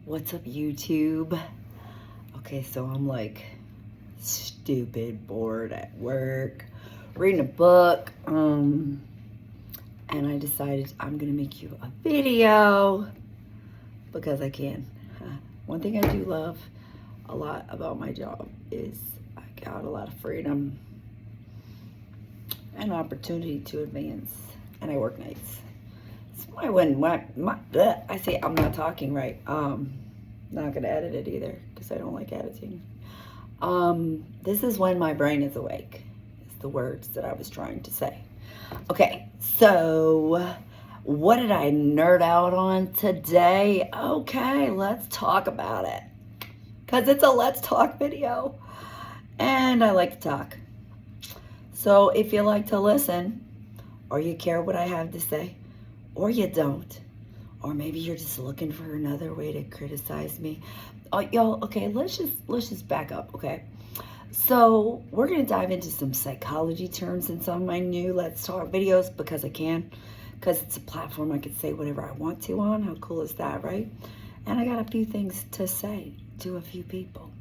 What's up, YouTube? Okay, so I'm like stupid bored at work, reading a book, and I decided I'm gonna make you a video because I can. One thing I do love a lot about my job is I got a lot of freedom and opportunity to advance, and I work nights. I say I'm not talking right. Not gonna edit it either because I don't like editing. This is when my brain is awake. It's the words that I was trying to say. Okay, so what did I nerd out on today? Okay, let's talk about it. Because it's a let's talk video. And I like to talk. So if you like to listen, or you care what I have to say, or you don't, or maybe you're just looking for another way to criticize me. Oh, y'all, okay, let's just back up, okay? So we're gonna dive into some psychology terms in some of my new Let's Talk videos because I can, because it's a platform I can say whatever I want to on. How cool is that, right? And I got a few things to say to a few people.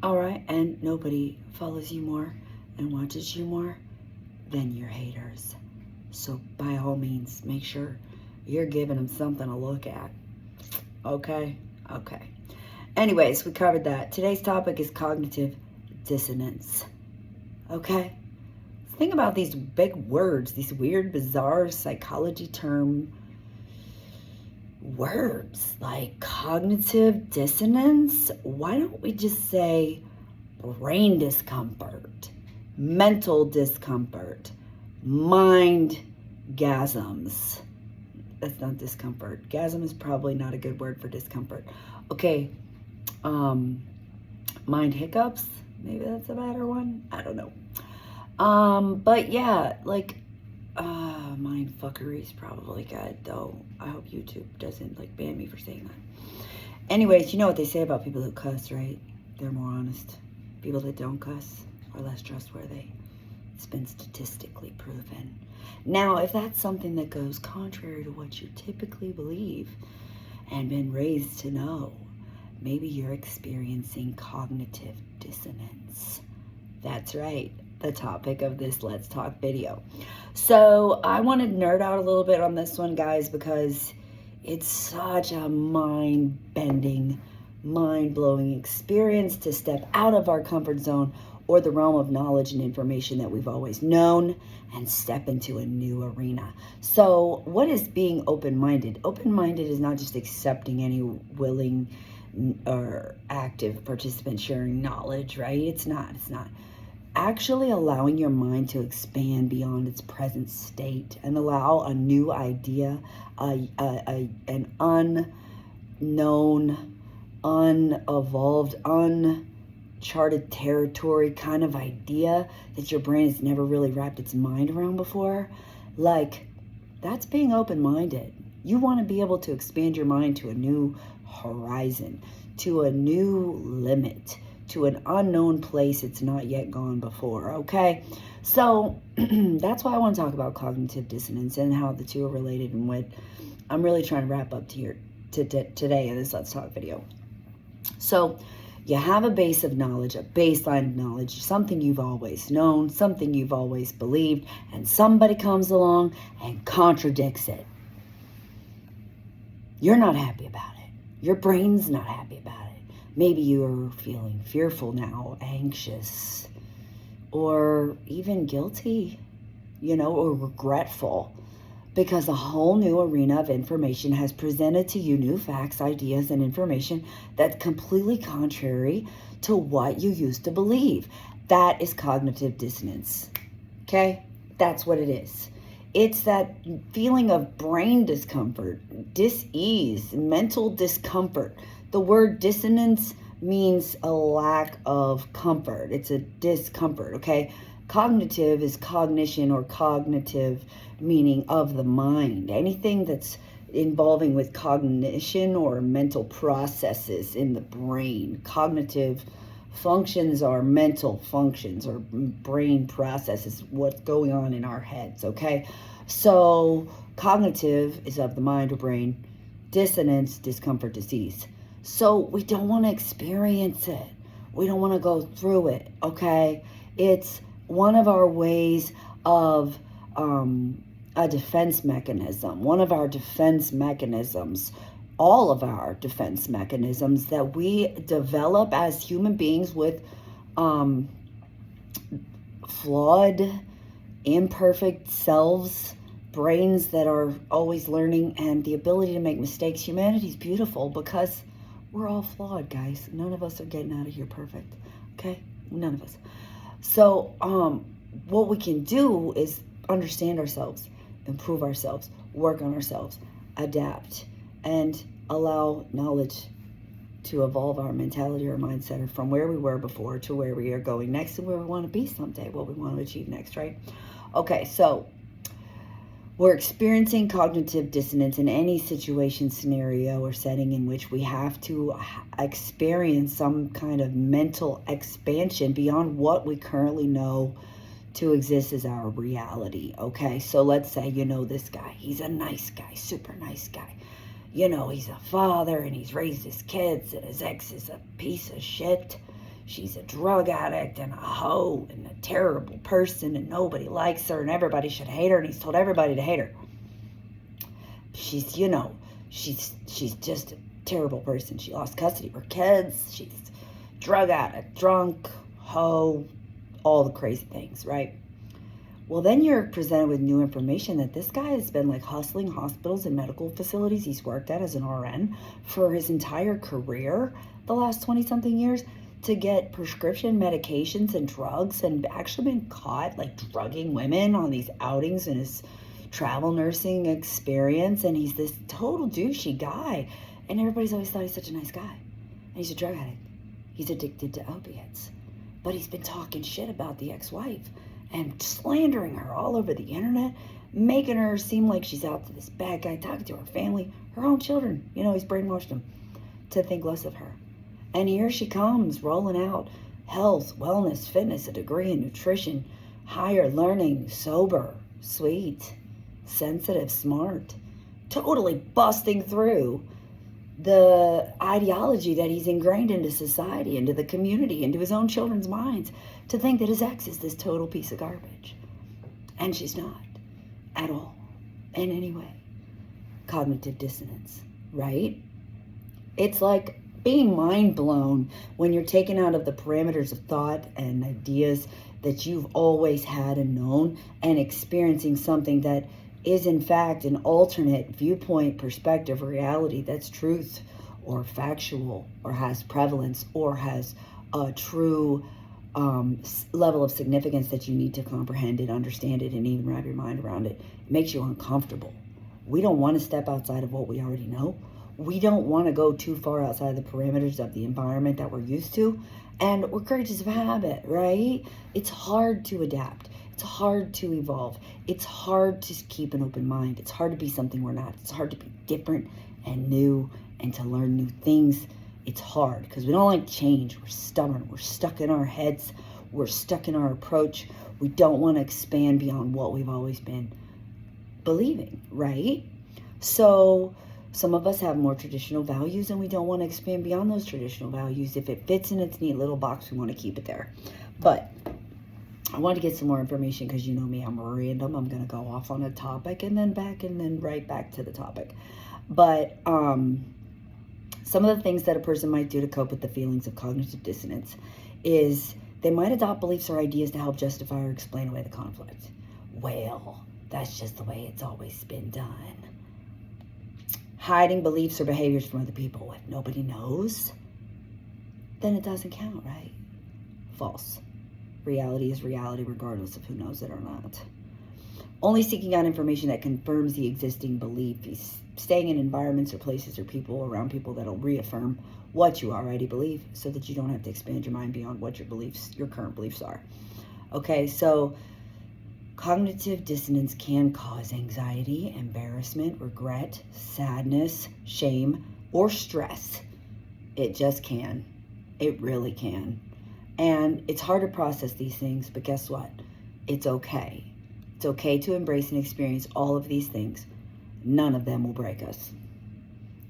All right, and nobody follows you more and watches you more than your haters. So by all means, make sure you're giving them something to look at. Okay? Okay. Anyways, we covered that. Today's topic is cognitive dissonance. Okay? Think about these big words, these weird, bizarre psychology term words like cognitive dissonance. Why don't we just say brain discomfort, mental discomfort, mind gasms? That's not discomfort. Gasm is probably not a good word for discomfort. Okay, mind hiccups. Maybe that's a better one. I don't know. But yeah, like, mind fuckery is probably good, though. I hope YouTube doesn't, like, ban me for saying that. Anyways, you know what they say about people who cuss, right? They're more honest. People that don't cuss are less trustworthy. It's been statistically proven. Now, if that's something that goes contrary to what you typically believe and been raised to know, maybe you're experiencing cognitive dissonance. That's right, the topic of this Let's Talk video. So I want to nerd out a little bit on this one, guys, because it's such a mind-bending, mind-blowing experience to step out of our comfort zone or the realm of knowledge and information that we've always known and step into a new arena. So what is being open-minded? Open-minded is not just accepting any willing or active participant sharing knowledge, right? It's not. Actually allowing your mind to expand beyond its present state and allow a new idea, an unknown, unevolved, uncharted territory kind of idea that your brain has never really wrapped its mind around before. Like, that's being open-minded. You want to be able to expand your mind to a new horizon, to a new limit, to an unknown place it's not yet gone before, okay? So that's why I want to talk about cognitive dissonance and how the two are related, and what I'm really trying to wrap up today in this Let's Talk video. So you have a base of knowledge, a baseline of knowledge, something you've always known, something you've always believed, and somebody comes along and contradicts it. You're not happy about it. Your brain's not happy about it. Maybe you're feeling fearful now, anxious, or even guilty, or regretful, because a whole new arena of information has presented to you new facts, ideas, and information that's completely contrary to what you used to believe. That is cognitive dissonance, okay? That's what it is. It's that feeling of brain discomfort, dis-ease, mental discomfort. The word dissonance means a lack of comfort. It's a discomfort, okay? Cognitive is cognition, or cognitive meaning of the mind. Anything that's involving with cognition or mental processes in the brain. Cognitive functions are mental functions or brain processes, what's going on in our heads, okay? So cognitive is of the mind or brain. Dissonance, discomfort, disease. So we don't want to experience it. We don't want to go through it, okay? It's one of our ways of a defense mechanism, one of our defense mechanisms, all of our defense mechanisms that we develop as human beings with flawed, imperfect selves, brains that are always learning, and the ability to make mistakes. Humanity's beautiful because we're all flawed, guys. None of us are getting out of here perfect, okay? None of us. So what we can do is understand ourselves, improve ourselves, work on ourselves, adapt, and allow knowledge to evolve our mentality or mindset from where we were before to where we are going next and where we want to be someday, what we want to achieve next, right? Okay, so we're experiencing cognitive dissonance in any situation, scenario, or setting in which we have to experience some kind of mental expansion beyond what we currently know to exist as our reality. Okay, so let's say you know this guy. He's a nice guy, super nice guy. You know, he's a father and he's raised his kids, and his ex is a piece of shit. She's a drug addict and a hoe and a terrible person, and nobody likes her and everybody should hate her, and he's told everybody to hate her. She's, you know, she's just a terrible person. She lost custody of her kids. She's drug addict, drunk, hoe, all the crazy things, right? Well, then you're presented with new information that this guy has been like hustling hospitals and medical facilities he's worked at as an RN for his entire career, the last 20-something years, to get prescription medications and drugs, and actually been caught like drugging women on these outings in his travel nursing experience. And he's this total douchey guy. And everybody's always thought he's such a nice guy. And he's a drug addict. He's addicted to opiates. But he's been talking shit about the ex-wife and slandering her all over the internet, making her seem like she's out to this bad guy, talking to her family, her own children. You know, he's brainwashed them to think less of her. And here she comes, rolling out health, wellness, fitness, a degree in nutrition, higher learning, sober, sweet, sensitive, smart, totally busting through the ideology that he's ingrained into society, into the community, into his own children's minds, to think that his ex is this total piece of garbage. And she's not at all, in any way. Cognitive dissonance, right? It's like being mind blown when you're taken out of the parameters of thought and ideas that you've always had and known, and experiencing something that is in fact an alternate viewpoint, perspective, reality that's truth or factual or has prevalence or has a true level of significance that you need to comprehend it, understand it, and even wrap your mind around it. It makes you uncomfortable. We don't want to step outside of what we already know. We don't want to go too far outside the parameters of the environment that we're used to. And we're creatures of habit, right? It's hard to adapt. It's hard to evolve. It's hard to keep an open mind. It's hard to be something we're not. It's hard to be different and new and to learn new things. It's hard because we don't like change. We're stubborn. We're stuck in our heads. We're stuck in our approach. We don't want to expand beyond what we've always been believing, right? So some of us have more traditional values, and we don't want to expand beyond those traditional values. If it fits in its neat little box, we want to keep it there. But I want to get some more information because you know me, I'm random. I'm going to go off on a topic and then back and then right back to the topic. But some of the things that a person might do to cope with the feelings of cognitive dissonance is they might adopt beliefs or ideas to help justify or explain away the conflict. Well, that's just the way it's always been done. Hiding beliefs or behaviors from other people. If nobody knows, then it doesn't count, right? False. Reality is reality regardless of who knows it or not. Only seeking out information that confirms the existing belief. Staying in environments or places or people around people that'll reaffirm what you already believe so that you don't have to expand your mind beyond what your current beliefs are. Okay, so cognitive dissonance can cause anxiety, embarrassment, regret, sadness, shame, or stress. It just can. It really can. And it's hard to process these things, but guess what? It's okay. It's okay to embrace and experience all of these things. None of them will break us.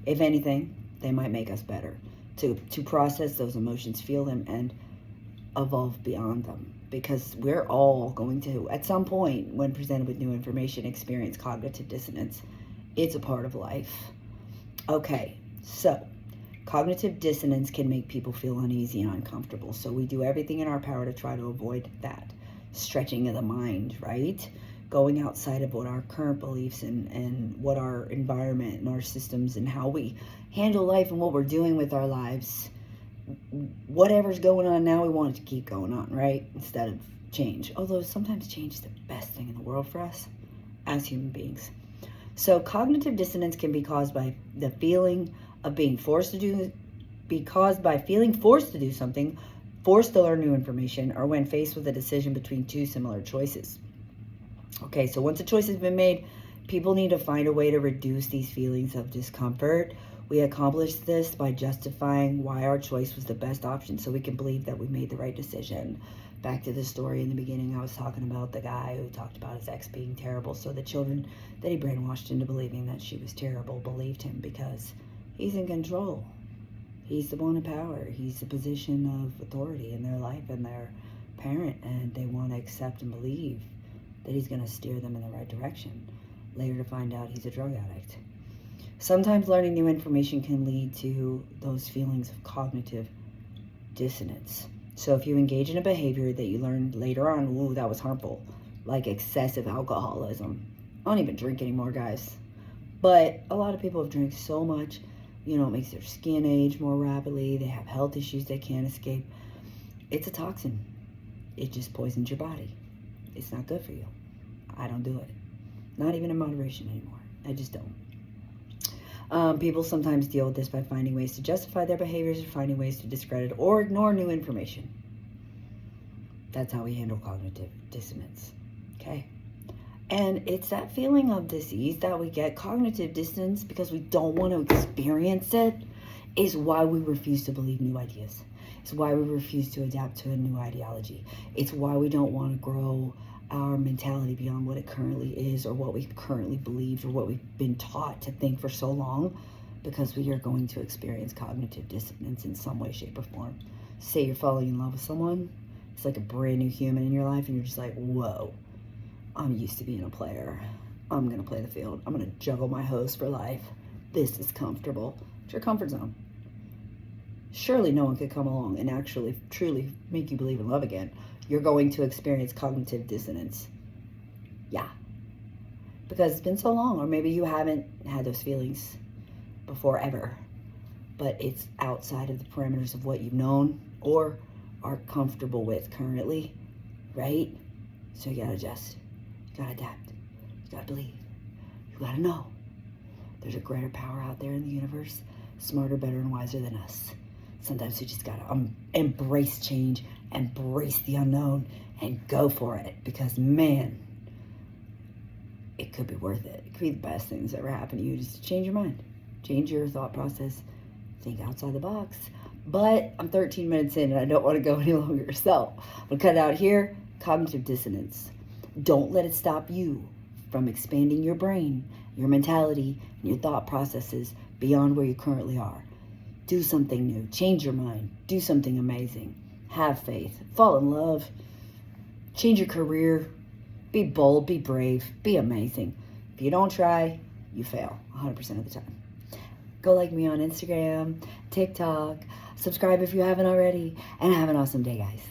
If anything, they might make us better. to process those emotions, feel them, and evolve beyond them. Because we're all going to, at some point, when presented with new information, experience cognitive dissonance. It's a part of life. Okay, so cognitive dissonance can make people feel uneasy and uncomfortable. So we do everything in our power to try to avoid that. Stretching of the mind, right? Going outside of what our current beliefs and what our environment and our systems and how we handle life and what we're doing with our lives. Whatever's going on now, we want it to keep going on, right? Instead of change. Although sometimes change is the best thing in the world for us as human beings. So cognitive dissonance can be caused by the feeling of being forced to do, feeling forced to do something, forced to learn new information, or when faced with a decision between two similar choices. Okay, so once a choice has been made, people need to find a way to reduce these feelings of discomfort. We accomplish this by justifying why our choice was the best option so we can believe that we made the right decision. Back to the story in the beginning, I was talking about the guy who talked about his ex being terrible. So the children that he brainwashed into believing that she was terrible believed him because he's in control. He's the one in power. He's the position of authority in their life and their parent, and they want to accept and believe that he's going to steer them in the right direction. Later to find out he's a drug addict. Sometimes learning new information can lead to those feelings of cognitive dissonance. So if you engage in a behavior that you learned later on, ooh, that was harmful, like excessive alcoholism. I don't even drink anymore, guys. But a lot of people have drank so much, it makes their skin age more rapidly. They have health issues they can't escape. It's a toxin. It just poisons your body. It's not good for you. I don't do it. Not even in moderation anymore. I just don't. People sometimes deal with this by finding ways to justify their behaviors or finding ways to discredit or ignore new information. That's how we handle cognitive dissonance. Okay? And it's that feeling of disease that we get, cognitive dissonance, because we don't want to experience it, is why we refuse to believe new ideas. It's why we refuse to adapt to a new ideology. It's why we don't want to grow our mentality beyond what it currently is or what we currently believe or what we've been taught to think for so long, because we are going to experience cognitive dissonance in some way, shape, or form. Say you're falling in love with someone, it's like a brand new human in your life, and you're just like, whoa, I'm used to being a player. I'm going to play the field. I'm going to juggle my hose for life. This is comfortable. It's your comfort zone. Surely no one could come along and actually truly make you believe in love again. You're going to experience cognitive dissonance. Yeah. Because it's been so long, or maybe you haven't had those feelings before ever, but it's outside of the parameters of what you've known or are comfortable with currently, right? So you gotta adjust. You gotta adapt. You gotta believe. You gotta know. There's a greater power out there in the universe, smarter, better, and wiser than us. Sometimes we just gotta embrace change, embrace the unknown, and go for it. Because, man, it could be worth it. It could be the best thing that's ever happened to you, just to change your mind. Change your thought process. Think outside the box. But I'm 13 minutes in, and I don't want to go any longer. So, I'm going to cut it out here. Cognitive dissonance. Don't let it stop you from expanding your brain, your mentality, and your thought processes beyond where you currently are. Do something new. Change your mind. Do something amazing. Have faith. Fall in love. Change your career. Be bold. Be brave. Be amazing. If you don't try, you fail 100% of the time. Go like me on Instagram, TikTok. Subscribe if you haven't already. And have an awesome day, guys.